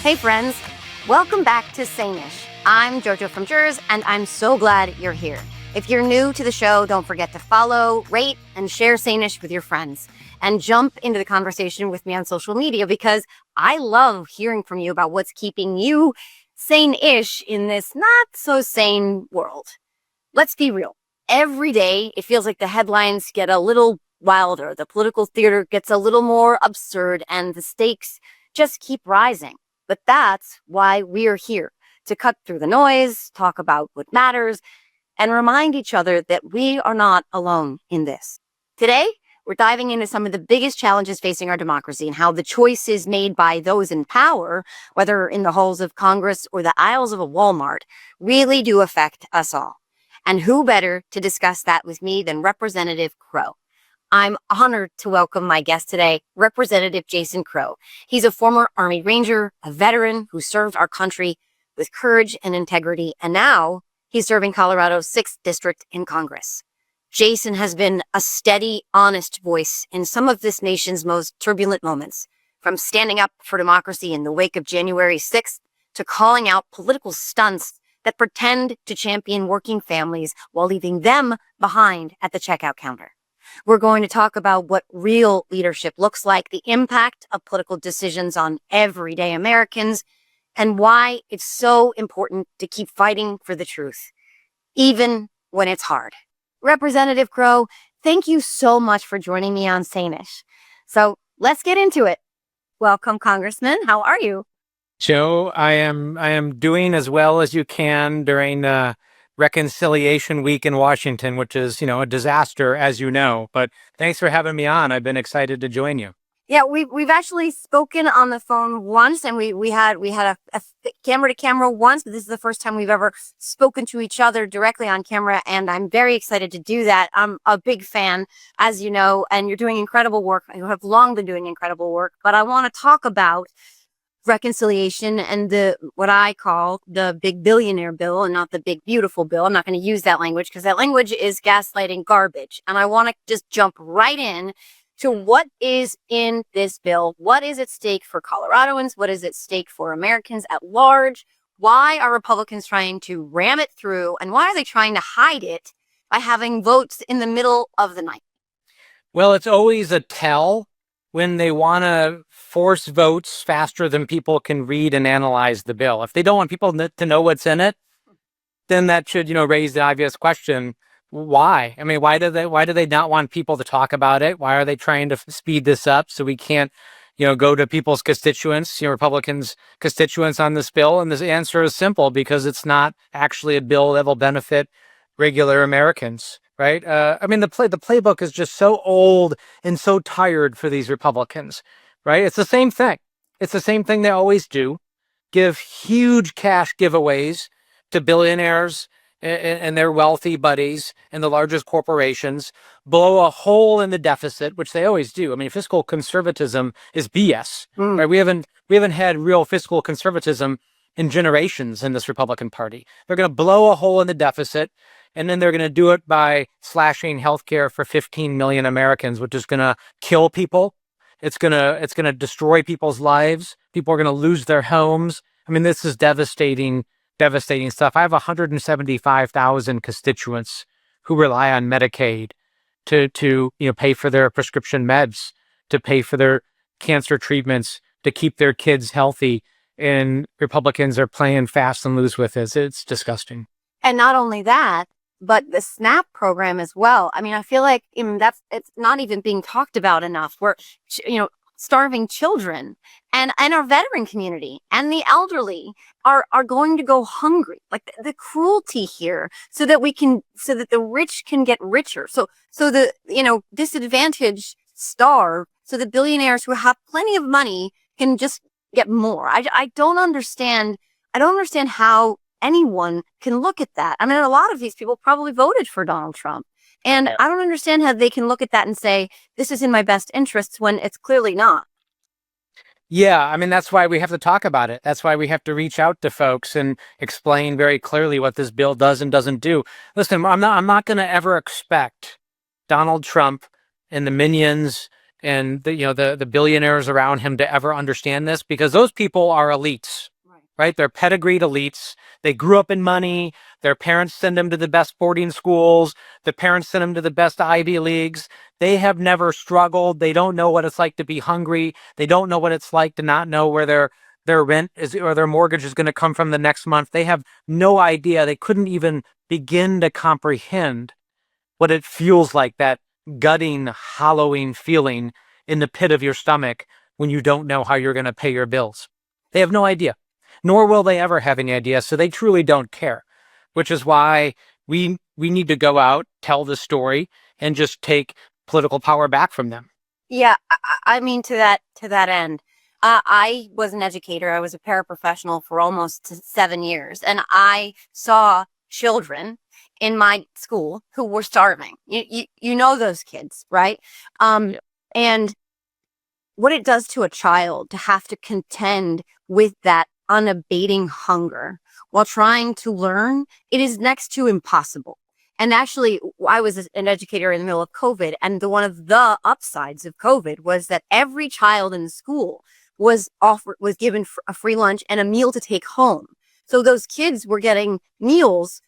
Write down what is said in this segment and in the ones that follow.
Hey friends, welcome back to Sane-ish. I'm Jojo from Jers, and I'm so glad you're here. If you're new to the show, don't forget to follow, rate, and share Sane-ish with your friends. And jump into the conversation with me on social media because I love hearing from you about what's keeping you sane-ish in this not-so-sane world. Let's be real. Every day, it feels like the headlines get a little wilder, the political theater gets a little more absurd, and the stakes just keep rising. But that's why we're here, to cut through the noise, talk about what matters, and remind each other that we are not alone in this. Today, we're diving into some of the biggest challenges facing our democracy and how the choices made by those in power, whether in the halls of Congress or the aisles of a Walmart, really do affect us all. And who better to discuss that with me than Representative Crow? I'm honored to welcome my guest today, Representative Jason Crow. He's a former Army Ranger, a veteran who served our country with courage and integrity, and now he's serving Colorado's 6th District in Congress. Jason has been a steady, honest voice in some of this nation's most turbulent moments, from standing up for democracy in the wake of January 6th to calling out political stunts that pretend to champion working families while leaving them behind at the checkout counter. We're going to talk about what real leadership looks like, the impact of political decisions on everyday Americans, and why it's so important to keep fighting for the truth, even when it's hard. Representative Crow, thank you so much for joining me on Sane-ish. So let's get into it. Welcome, Congressman. How are you? Joe, I am doing as well as you can during Reconciliation Week in Washington, which is, a disaster, as you know. But thanks for having me on. I've been excited to join you. Yeah, we've actually spoken on the phone once, and we had a camera to camera once, but this is the first time we've ever spoken to each other directly on camera, and I'm very excited to do that. I'm a big fan, as you know, and you're doing incredible work. You have long been doing incredible work, but I want to talk about reconciliation and what I call the big billionaire bill and not the big beautiful bill. I'm not going to use that language because that language is gaslighting garbage. And I want to just jump right in to what is in this bill. What is at stake for Coloradoans? What is at stake for Americans at large? Why are Republicans trying to ram it through? And why are they trying to hide it by having votes in the middle of the night? Well, it's always a tell when they want to force votes faster than people can read and analyze the bill. If they don't want people to know what's in it, then that should, raise the obvious question. Why? I mean, why do they not want people to talk about it? Why are they trying to speed this up so we can't, go to people's constituents, Republicans' constituents on this bill? And the answer is simple, because it's not actually a bill that will benefit regular Americans. Right? I mean, the playbook is just so old and so tired for these Republicans, right? It's the same thing. It's the same thing they always do. Give huge cash giveaways to billionaires and their wealthy buddies and the largest corporations, blow a hole in the deficit, which they always do. I mean, fiscal conservatism is BS, right? We haven't had real fiscal conservatism in generations in this Republican Party. They're going to blow a hole in the deficit, and then they're going to do it by slashing healthcare for 15 million Americans, which is going to kill people. It's going to destroy people's lives. People are going to lose their homes. I mean, this is devastating stuff. I have 175,000 constituents who rely on Medicaid to pay for their prescription meds, to pay for their cancer treatments, to keep their kids healthy. And Republicans are playing fast and loose with it. It's disgusting. And not only that, but the SNAP program as well. I mean, I feel like it's not even being talked about enough. We're, starving children and our veteran community and the elderly are going to go hungry. Like the cruelty here, so that the rich can get richer. So the, disadvantaged starve, so the billionaires who have plenty of money can just get more. I don't understand how anyone can look at that. I mean, a lot of these people probably voted for Donald Trump. And I don't understand how they can look at that and say, this is in my best interests, when it's clearly not. Yeah, I mean, that's why we have to talk about it. That's why we have to reach out to folks and explain very clearly what this bill does and doesn't do. Listen, I'm not going to ever expect Donald Trump and the minions and the billionaires around him to ever understand this, because those people are elites, right? They're pedigreed elites. They grew up in money. Their parents send them to the best boarding schools. The parents send them to the best Ivy Leagues. They have never struggled. They don't know what it's like to be hungry. They don't know what it's like to not know where their rent is or their mortgage is going to come from the next month. They have no idea. They couldn't even begin to comprehend what it feels like, that gutting, hollowing feeling in the pit of your stomach when you don't know how you're going to pay your bills. They have no idea, nor will they ever have any idea. So they truly don't care, which is why we need to go out, tell the story, and just take political power back from them. Yeah, I mean, to that end, I was an educator. I was a paraprofessional for almost 7 years, and I saw children in my school who were starving. You know those kids, right? Yeah. And what it does to a child to have to contend with that unabating hunger while trying to learn, it is next to impossible. And actually, I was an educator in the middle of COVID, and one of the upsides of COVID was that every child in the school was given a free lunch and a meal to take home. So those kids were getting meals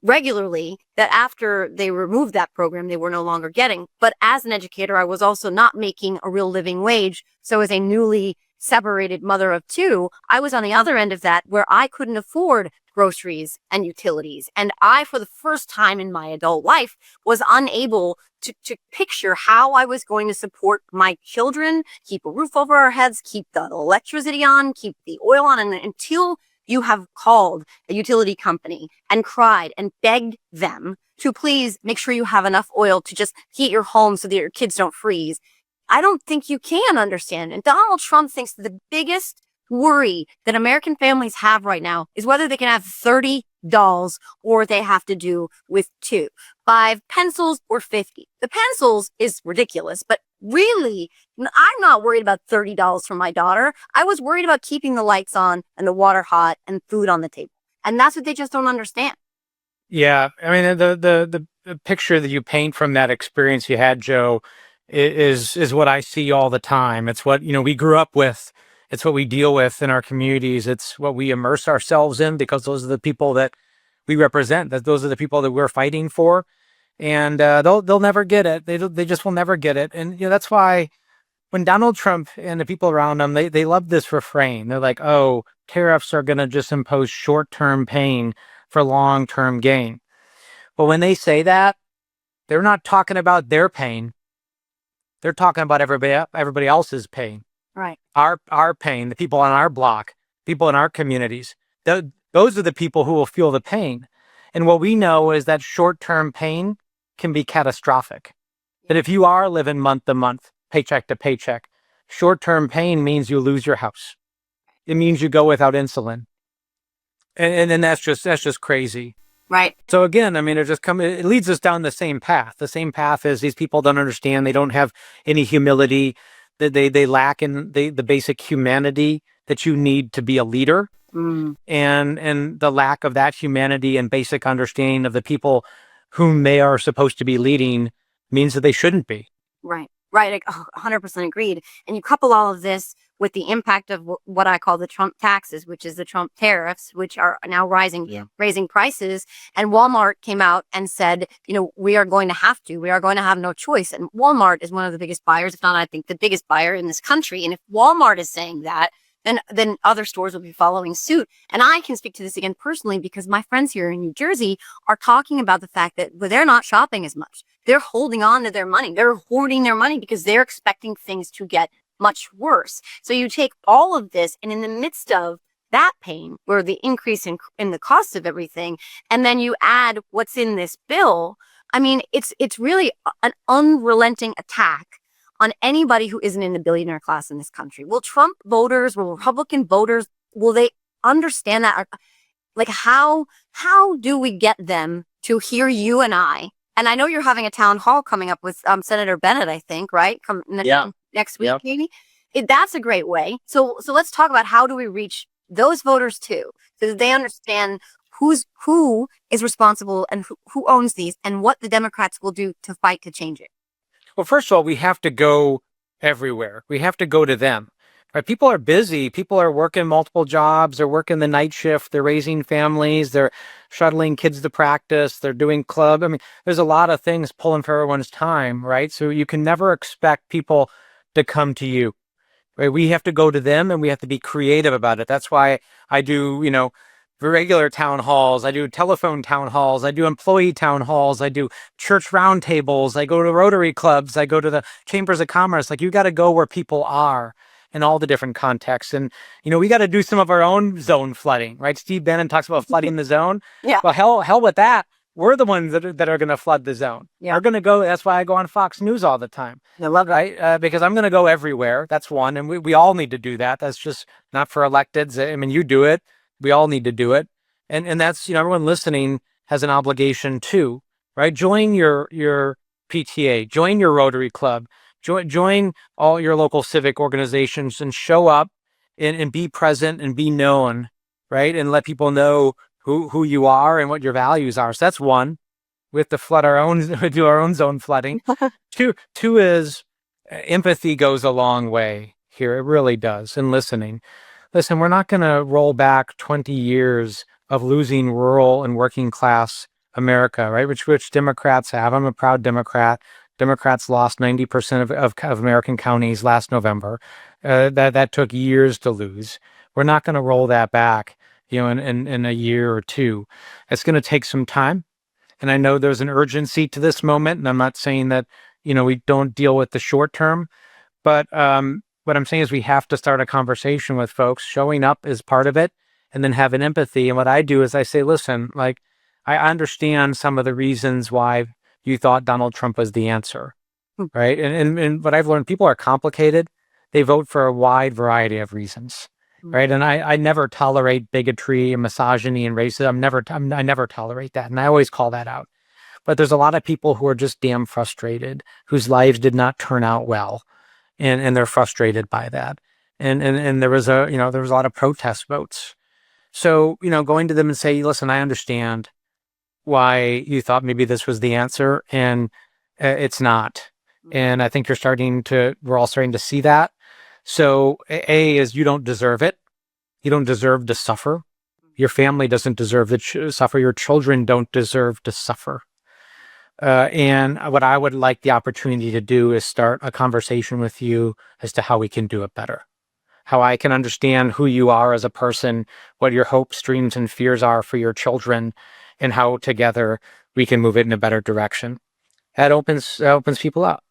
regularly that after they removed that program, they were no longer getting. But as an educator, I was also not making a real living wage. So as a newly separated mother of two, I was on the other end of that, where I couldn't afford groceries and utilities. And I, for the first time in my adult life, was unable to picture how I was going to support my children, keep a roof over our heads, keep the electricity on, keep the oil on. And until you have called a utility company and cried and begged them to please make sure you have enough oil to just heat your home so that your kids don't freeze, I don't think you can understand. And Donald Trump thinks that the biggest worry that American families have right now is whether they can have 30 dolls or they have to do with 2, 5 pencils or 50. The pencils is ridiculous, but really, I'm not worried about $30 for my daughter. I was worried about keeping the lights on and the water hot and food on the table. And that's what they just don't understand. Yeah, I mean, the picture that you paint from that experience you had, Joe, is what I see all the time. It's what we grew up with. It's what we deal with in our communities. It's what we immerse ourselves in, because those are the people that we represent. That those are the people that we're fighting for, and they'll never get it. They just will never get it. And that's why when Donald Trump and the people around him, they love this refrain. They're like, "Oh, tariffs are going to just impose short-term pain for long-term gain." But when they say that, they're not talking about their pain. They're talking about everybody else's pain. Right. Our pain, the people on our block, people in our communities. Those are the people who will feel the pain. And what we know is that short-term pain can be catastrophic. That if you are living month to month, paycheck to paycheck, short-term pain means you lose your house. It means you go without insulin. And then that's just crazy. Right. So again, I mean, it leads us down the same path. The same path is these people don't understand. They don't have any humility. They lack in the basic humanity that you need to be a leader. And the lack of that humanity and basic understanding of the people whom they are supposed to be leading means that they shouldn't be. Right. 100% agreed. And you couple all of this with the impact of what I call the Trump taxes, which is the Trump tariffs, which are now raising prices. And Walmart came out and said, we are going to have no choice. And Walmart is one of the biggest buyers, if not, I think, the biggest buyer in this country. And if Walmart is saying that, then other stores will be following suit. And I can speak to this again personally because my friends here in New Jersey are talking about the fact that they're not shopping as much. They're holding on to their money. They're hoarding their money because they're expecting things to get much worse. So you take all of this, and in the midst of that pain, where the increase in the cost of everything, and then you add what's in this bill, I mean, it's really an unrelenting attack on anybody who isn't in the billionaire class in this country. Will Trump voters, will Republican voters, will they understand that? Like, how do we get them to hear you and I? And I know you're having a town hall coming up with Senator Bennett, I think, right? Next week, maybe. That's a great way. So let's talk about how do we reach those voters too, so that they understand who is responsible and who owns these and what the Democrats will do to fight to change it. Well, first of all, we have to go everywhere. We have to go to them. Right? People are busy. People are working multiple jobs. They're working the night shift. They're raising families. They're shuttling kids to practice. They're doing club. I mean, there's a lot of things pulling for everyone's time, right? So you can never expect people to come to you. Right? We have to go to them and we have to be creative about it. That's why I do, regular town halls. I do telephone town halls. I do employee town halls. I do church roundtables. I go to Rotary clubs. I go to the chambers of commerce. Like, you got to go where people are in all the different contexts. And, we got to do some of our own zone flooding, right? Steve Bannon talks about flooding the zone. Yeah. Well, hell with that. We're the ones that are going to flood the zone. Yeah. We're going to go. That's why I go on Fox News all the time. I love that. Right? Because I'm going to go everywhere. That's one. And we all need to do that. That's just not for electeds. I mean, you do it. We all need to do it. And that's, everyone listening has an obligation too, right? Join your PTA, join your Rotary Club, join all your local civic organizations and show up and be present and be known, right? And let people know who you are and what your values are. So that's one. We have to flood do our own zone flooding. Two is empathy goes a long way here. It really does. And listening. Listen, we're not going to roll back 20 years of losing rural and working class America, right? Which Democrats have. I'm a proud Democrat. Democrats lost 90% of American counties last November. That took years to lose. We're not going to roll that back, in a year or two. It's going to take some time. And I know there's an urgency to this moment. And I'm not saying that, we don't deal with the short term, but what I'm saying is we have to start a conversation with folks. Showing up is part of it, and then having empathy. And what I do is I say, listen, like, I understand some of the reasons why you thought Donald Trump was the answer, right? And what I've learned, people are complicated. They vote for a wide variety of reasons, right? And I never tolerate bigotry and misogyny and racism. I never tolerate that. And I always call that out. But there's a lot of people who are just damn frustrated, whose lives did not turn out well. And they're frustrated by that. And there was a lot of protest votes. So, going to them and say, listen, I understand why you thought maybe this was the answer, and it's not. And I think we're all starting to see that. So A is, you don't deserve it. You don't deserve to suffer. Your family doesn't deserve to suffer. Your children don't deserve to suffer. And what I would like the opportunity to do is start a conversation with you as to how we can do it better, how I can understand who you are as a person, what your hopes, dreams, and fears are for your children, and how together we can move it in a better direction. That opens people up.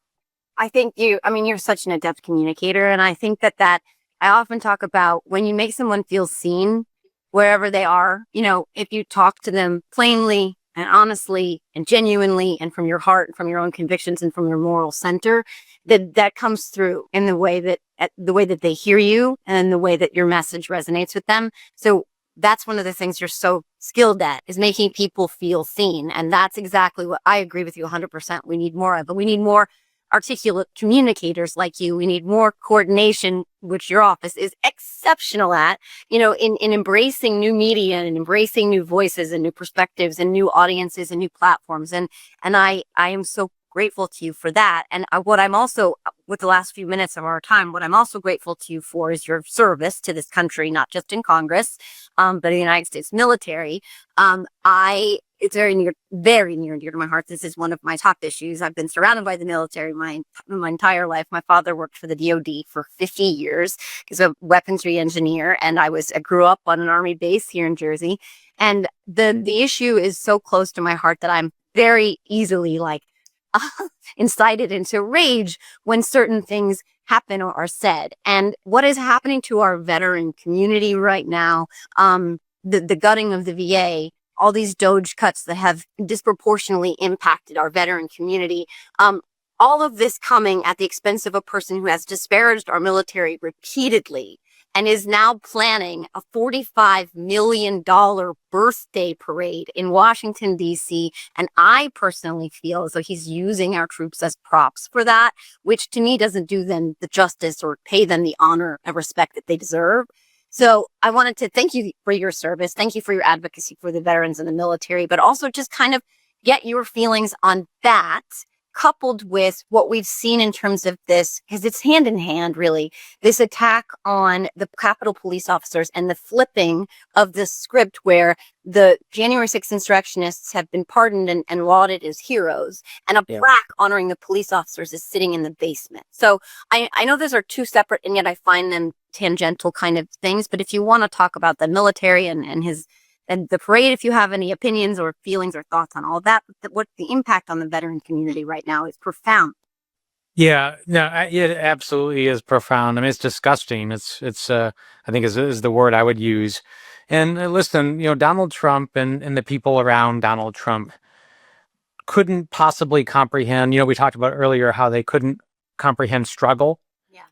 I think you're such an adept communicator. And I think that I often talk about when you make someone feel seen wherever they are, if you talk to them plainly and honestly and genuinely and from your heart and from your own convictions and from your moral center, that comes through in the way that they hear you and the way that your message resonates with them. So that's one of the things you're so skilled at, is making people feel seen. And that's exactly what I agree with you 100%. We need more of, but we need more articulate communicators like you. We need more coordination, which your office is exceptional at, in embracing new media and embracing new voices and new perspectives and new audiences and new platforms. And I am so grateful to you for that. And what I'm also, with the last few minutes of our time, what I'm also grateful to you for is your service to this country, not just in Congress, but in the United States military. It's very near and dear to my heart. This is one of my top issues. I've been surrounded by the military my entire life. My father worked for the DoD for 50 years. He's a weaponry engineer, and I grew up on an Army base here in Jersey. And the issue is so close to my heart that I'm very easily incited into rage when certain things happen or are said. And what is happening to our veteran community right now, the gutting of the VA, all these DOGE cuts that have disproportionately impacted our veteran community, all of this coming at the expense of a person who has disparaged our military repeatedly and is now planning a $45 million birthday parade in Washington, D.C. And I personally feel as though he's using our troops as props for that, which to me doesn't do them the justice or pay them the honor and respect that they deserve. So I wanted to thank you for your service. Thank you for your advocacy for the veterans and the military, but also just kind of get your feelings on that coupled with what we've seen in terms of this, because it's hand in hand, really, this attack on the Capitol police officers and the flipping of the script where the January 6th insurrectionists have been pardoned and lauded as heroes, and a plaque honoring the police officers is sitting in the basement. So I know those are two separate, and yet I find them tangential kind of things. But if you want to talk about the military and the parade, if you have any opinions or feelings or thoughts on all that, what the impact on the veteran community right now is profound. Yeah, no, it absolutely is profound. I mean, it's disgusting. It's I think is the word I would use. And listen, Donald Trump and the people around Donald Trump couldn't possibly comprehend. We talked about earlier how they couldn't comprehend struggle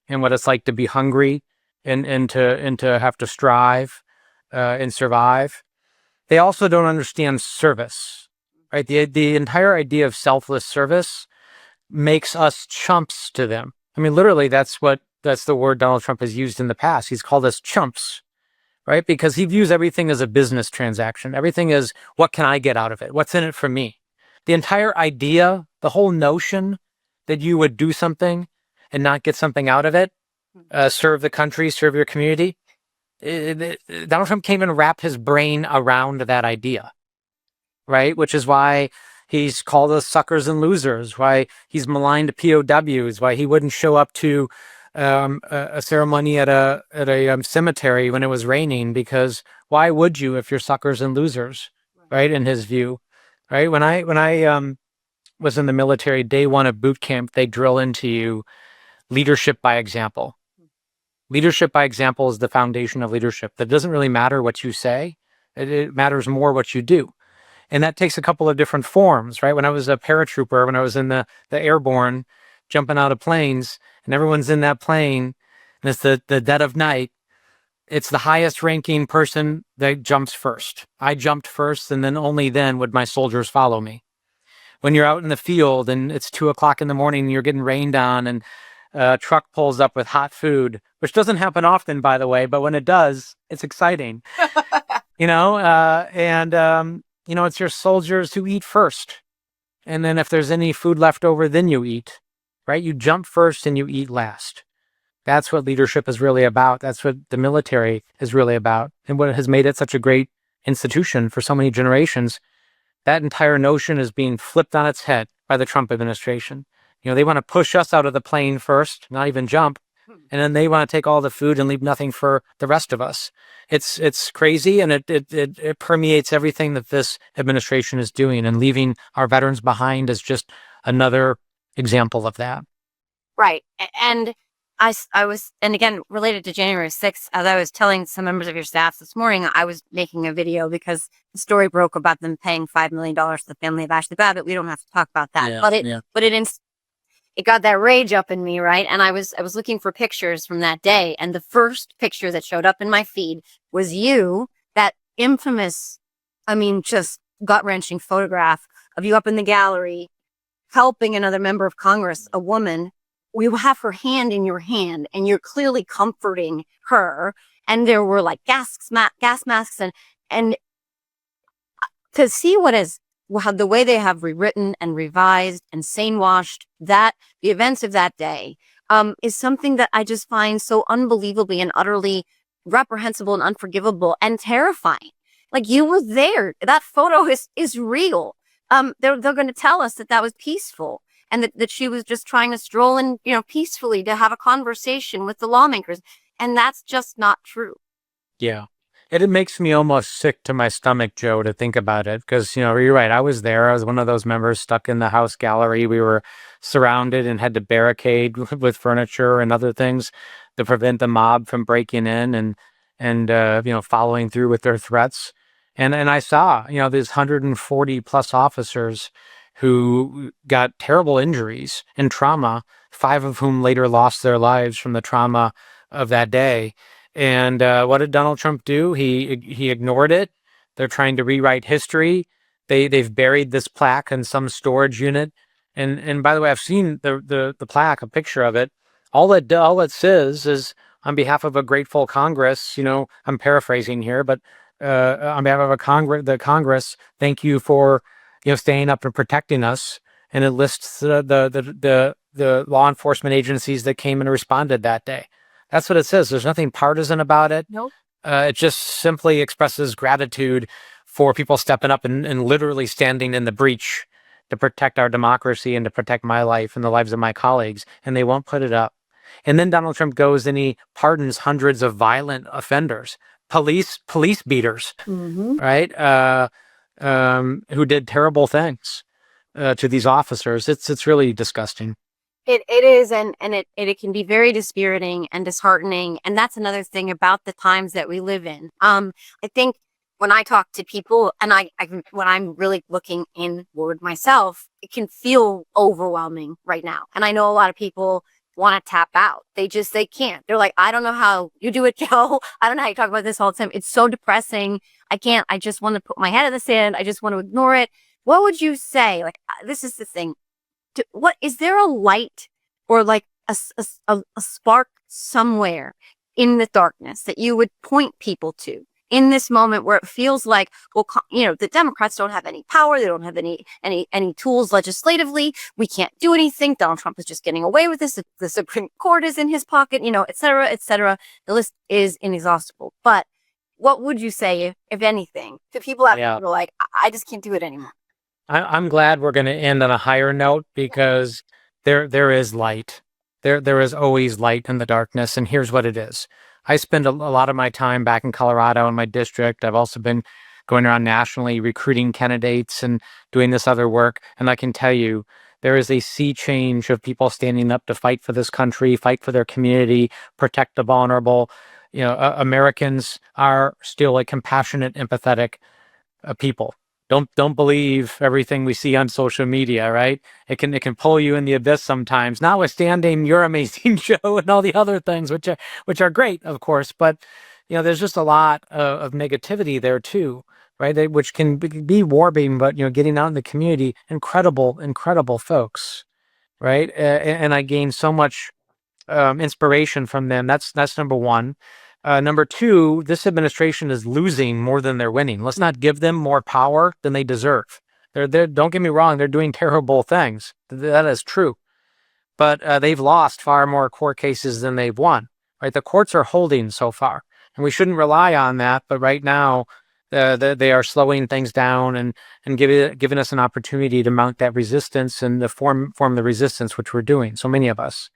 and what it's like to be hungry and to have to strive and survive. They also don't understand service, right? The entire idea of selfless service makes us chumps to them. I mean, literally, that's the word Donald Trump has used in the past. He's called us chumps, right? Because he views everything as a business transaction. Everything is, what can I get out of it? What's in it for me? The entire idea, the whole notion that you would do something and not get something out of it, serve the country, serve your community, Donald Trump can't even wrap his brain around that idea, right? Which is why he's called us suckers and losers, why he's maligned POWs, why he wouldn't show up to a ceremony at a cemetery when it was raining, because why would you if you're suckers and losers, right? In his view, right? When I was in the military, day one of boot camp, they drill into you leadership by example. Leadership by example is the foundation of leadership. That doesn't really matter what you say. It matters more what you do. And that takes a couple of different forms, right? When I was a paratrooper, when I was in the airborne, jumping out of planes, and everyone's in that plane, and it's the dead of night, it's the highest ranking person that jumps first. I jumped first, and then only then would my soldiers follow me. When you're out in the field and it's 2:00 in the morning and you're getting rained on, and a truck pulls up with hot food, which doesn't happen often, by the way, but when it does, it's exciting. It's your soldiers who eat first. And then if there's any food left over, then you eat, right? You jump first and you eat last. That's what leadership is really about. That's what the military is really about. And what has made it such a great institution for so many generations. That entire notion is being flipped on its head by the Trump administration. They want to push us out of the plane first, not even jump. And then they want to take all the food and leave nothing for the rest of us. It's crazy, and it permeates everything that this administration is doing, and leaving our veterans behind is just another example of that. Right. And I was, and again, related to January 6th, as I was telling some members of your staff this morning, I was making a video because the story broke about them paying $5 million to the family of Ashley Babbitt. We don't have to talk about that, but it got that rage up in me, right? And I was looking for pictures from that day, and the first picture that showed up in my feed was you, that infamous, just gut-wrenching photograph of you up in the gallery helping another member of Congress, a woman. You have her hand in your hand, and you're clearly comforting her. And there were like gas masks, and to see how the way they have rewritten and revised and sane-washed the events of that day is something that I just find so unbelievably and utterly reprehensible and unforgivable and terrifying. Like, you were there. That photo is real. They're going to tell us that was peaceful, and that she was just trying to stroll in, peacefully to have a conversation with the lawmakers. And that's just not true. Yeah. It makes me almost sick to my stomach, Joe, to think about it. Because, you're right. I was there. I was one of those members stuck in the House gallery. We were surrounded and had to barricade with furniture and other things to prevent the mob from breaking in and following through with their threats. And I saw, these 140 plus officers who got terrible injuries and trauma, 5 of whom later lost their lives from the trauma of that day. And what did Donald Trump do? He ignored it. They're trying to rewrite history. They've buried this plaque in some storage unit. And by the way, I've seen the plaque, a picture of it. All it says is, on behalf of a grateful Congress, I'm paraphrasing here, but on behalf of the Congress, thank you for staying up and protecting us and it lists the law enforcement agencies that came and responded that day. That's what it says. There's nothing partisan about it. Nope. It just simply expresses gratitude for people stepping up and literally standing in the breach to protect our democracy and to protect my life and the lives of my colleagues, and they won't put it up. And then Donald Trump goes and he pardons hundreds of violent offenders, police beaters, right? Who did terrible things to these officers. It's really disgusting. It is, and it can be very dispiriting and disheartening. And that's another thing about the times that we live in. I think when I talk to people and when I'm really looking inward myself, it can feel overwhelming right now. And I know a lot of people want to tap out. They can't. They're like, I don't know how you do it, Joe. I don't know how you talk about this all the time. It's so depressing. I can't. I just want to put my head in the sand. I just want to ignore it. What would you say? Like, this is the thing. What is there a light or like a spark somewhere in the darkness that you would point people to in this moment where it feels like, well, the Democrats don't have any power. They don't have any tools legislatively. We can't do anything. Donald Trump is just getting away with this. The Supreme Court is in his pocket, et cetera, et cetera. The list is inexhaustible. But what would you say, if anything, to people out there who are like, I just can't do it anymore? I'm glad we're going to end on a higher note, because there is light. There is always light in the darkness. And here's what it is. I spend a lot of my time back in Colorado in my district. I've also been going around nationally recruiting candidates and doing this other work. And I can tell you, there is a sea change of people standing up to fight for this country, fight for their community, protect the vulnerable. Americans are still a compassionate, empathetic people. Don't believe everything we see on social media, right? It can pull you in the abyss sometimes, notwithstanding your amazing show and all the other things, which are great, of course. But there's just a lot of negativity there too, right? Which can be warping, but getting out in the community, incredible folks, right? And I gained so much inspiration from them. That's number one. Number two, this administration is losing more than they're winning. Let's not give them more power than they deserve. Don't get me wrong, they're doing terrible things. That is true. But they've lost far more court cases than they've won. Right? The courts are holding so far, and we shouldn't rely on that. But right now, they are slowing things down and giving us an opportunity to mount that resistance and to form the resistance, which we're doing. So many of us.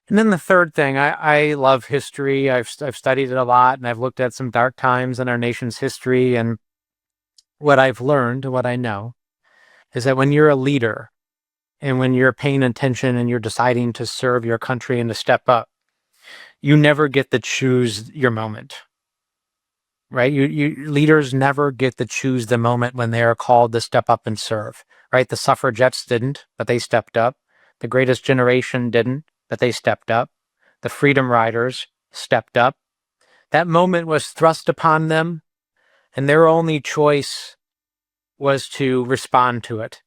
And then the third thing, I love history. I've studied it a lot, and I've looked at some dark times in our nation's history. And what I've learned, what I know, is that when you're a leader and when you're paying attention and you're deciding to serve your country and to step up, you never get to choose your moment, right? You leaders never get to choose the moment when they are called to step up and serve, right? The suffragettes didn't, but they stepped up. The greatest generation didn't, but they stepped up. The freedom riders stepped up. That moment was thrust upon them, and their only choice was to respond to it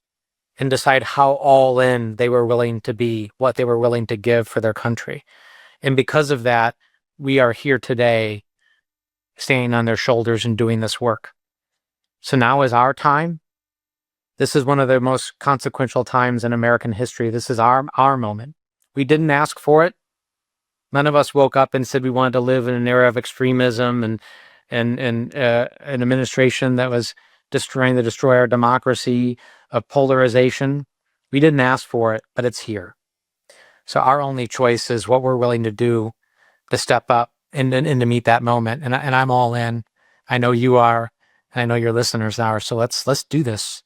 and decide how all in they were willing to be, what they were willing to give for their country. And because of that, we are here today standing on their shoulders and doing this work. So now is our time. This is one of the most consequential times in American history. This is our moment. We didn't ask for it. None of us woke up and said we wanted to live in an era of extremism and an administration that was trying to destroy our democracy, of polarization. We didn't ask for it, but it's here. So our only choice is what we're willing to do to step up and to meet that moment. And I'm all in. I know you are. And I know your listeners are. So let's do this.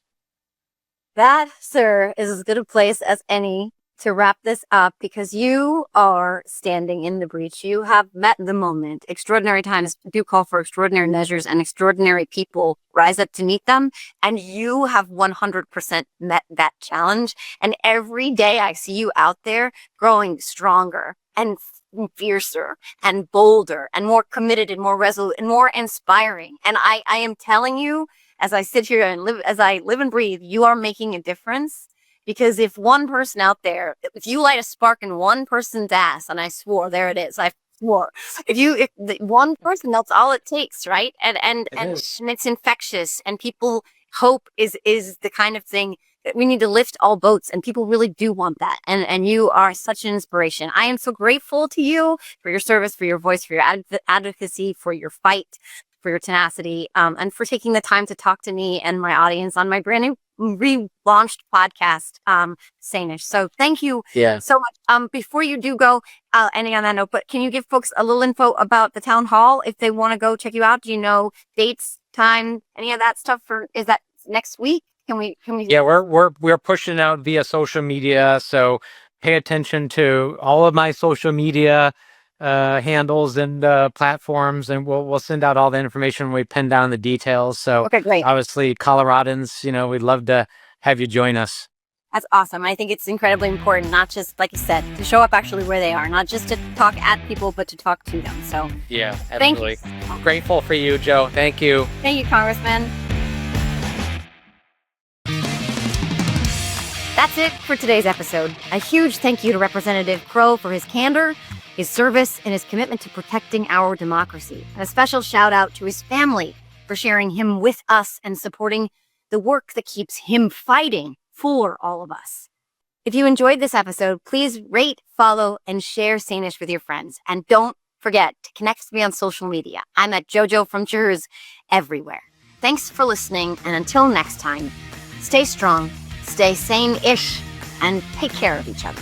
That, sir, is as good a place as any to wrap this up, because you are standing in the breach. You have met the moment. Extraordinary times do call for extraordinary measures, and extraordinary people rise up to meet them. And you have 100% met that challenge. And every day I see you out there growing stronger and fiercer and bolder and more committed and more resolute and more inspiring. And I am telling you, as I sit here and live and breathe, you are making a difference. Because if one person out there, if you light a spark in one person's ass, and I swore, there it is, I swore. If one person, that's all it takes, right? And it's infectious, and people hope is the kind of thing we need to lift all boats, and people really do want that. And you are such an inspiration. I am so grateful to you for your service, for your voice, for your advocacy, for your fight, for your tenacity, and for taking the time to talk to me and my audience on my brand new relaunched podcast, Sanish. So thank you so much. Before you do go, ending on that note, but can you give folks a little info about the town hall if they want to go check you out? Do you know dates, time, any of that stuff? Is that next week? Can we? Yeah, we're pushing out via social media. So pay attention to all of my social media handles and platforms, and we'll send out all the information when we pin down the details. So Okay, great. Obviously, Coloradans, we'd love to have you join us. That's awesome. I think it's incredibly important, not just, like you said, to show up actually where they are, not just to talk at people, but to talk to them. So yeah, absolutely. I'm grateful for you, Joe. Thank you. Thank you, Congressman. That's it for today's episode. A huge thank you to Representative Crow for his candor, his service, and his commitment to protecting our democracy. And a special shout out to his family for sharing him with us and supporting the work that keeps him fighting for all of us. If you enjoyed this episode, please rate, follow, and share Sanish with your friends. And don't forget to connect with me on social media. I'm at JoJo from Jers everywhere. Thanks for listening, and until next time, stay strong, stay sane-ish, and take care of each other.